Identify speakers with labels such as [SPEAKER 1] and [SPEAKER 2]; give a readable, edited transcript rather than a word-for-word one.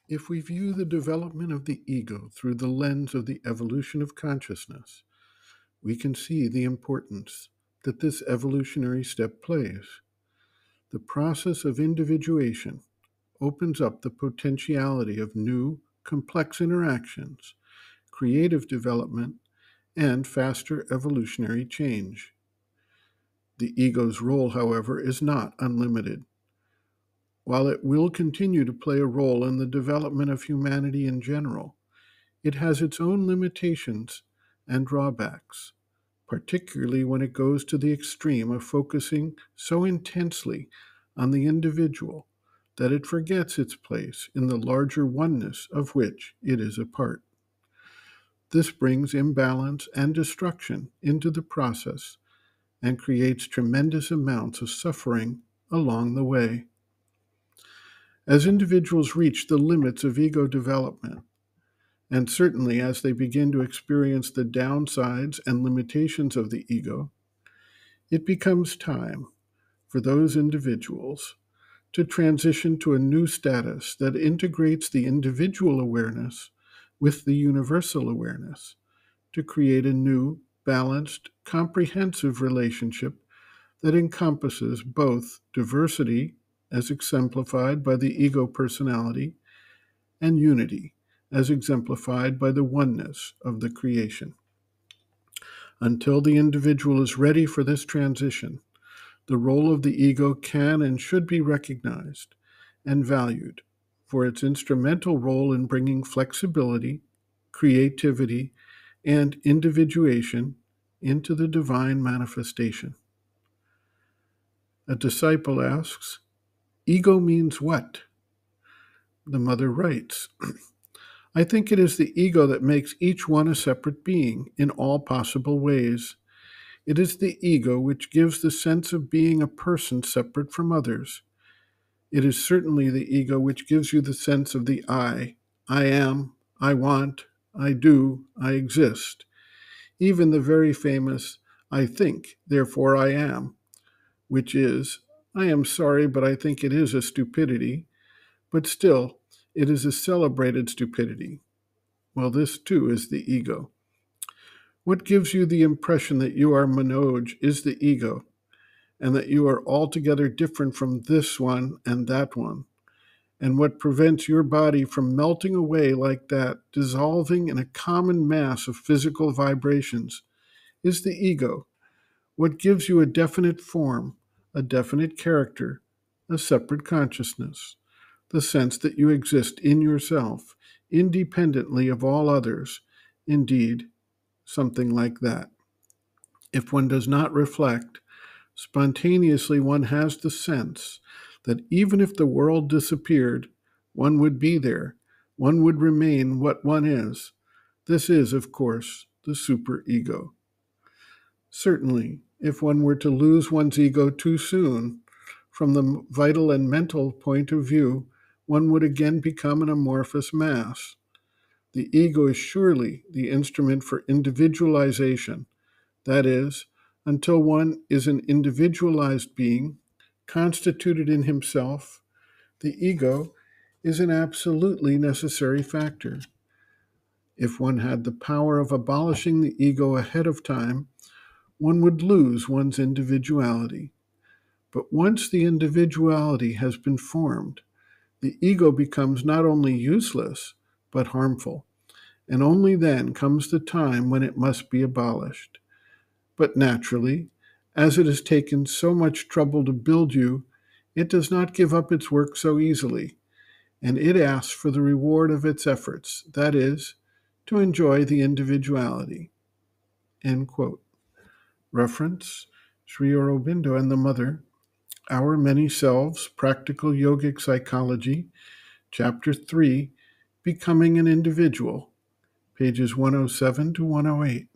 [SPEAKER 1] If we view the development of the ego through the lens of the evolution of consciousness, we can see the importance that this evolutionary step plays. The process of individuation opens up the potentiality of new, complex interactions, creative development, and faster evolutionary change. The ego's role, however, is not unlimited. While it will continue to play a role in the development of humanity in general, it has its own limitations and drawbacks, particularly when it goes to the extreme of focusing so intensely on the individual that it forgets its place in the larger oneness of which it is a part. This brings imbalance and destruction into the process and creates tremendous amounts of suffering along the way. As individuals reach the limits of ego development, and certainly as they begin to experience the downsides and limitations of the ego, it becomes time for those individuals to transition to a new status that integrates the individual awareness with the universal awareness to create a new, balanced, comprehensive relationship that encompasses both diversity, as exemplified by the ego personality, and unity, as exemplified by the oneness of the creation. Until the individual is ready for this transition, the role of the ego can and should be recognized and valued for its instrumental role in bringing flexibility, creativity, and individuation into the divine manifestation. A disciple asks, "Ego means what?" The mother writes, "I think it is the ego that makes each one a separate being in all possible ways. It is the ego which gives the sense of being a person separate from others. It is certainly the ego which gives you the sense of the I am, I want, I do, I exist. Even the very famous I think, therefore I am, which is, I am sorry, but I think it is a stupidity, but still, it is a celebrated stupidity. Well, this too is the ego. What gives you the impression that you are Manoj is the ego, and that you are altogether different from this one and that one. And what prevents your body from melting away like that, dissolving in a common mass of physical vibrations, is the ego. What gives you a definite form, a definite character, a separate consciousness, the sense that you exist in yourself, independently of all others, indeed, something like that. If one does not reflect, spontaneously one has the sense that even if the world disappeared, one would be there, one would remain what one is. This is, of course, the superego. Certainly, if one were to lose one's ego too soon, from the vital and mental point of view, one would again become an amorphous mass. The ego is surely the instrument for individualization, that is, until one is an individualized being, constituted in himself, the ego is an absolutely necessary factor. If one had the power of abolishing the ego ahead of time, one would lose one's individuality. But once the individuality has been formed, the ego becomes not only useless, but harmful. And only then comes the time when it must be abolished. But naturally, as it has taken so much trouble to build you, it does not give up its work so easily, and it asks for the reward of its efforts, that is, to enjoy the individuality. End quote. Reference, Sri Aurobindo and the Mother, Our Many Selves, Practical Yogic Psychology, Chapter 3, Becoming an Individual, pages 107 to 108.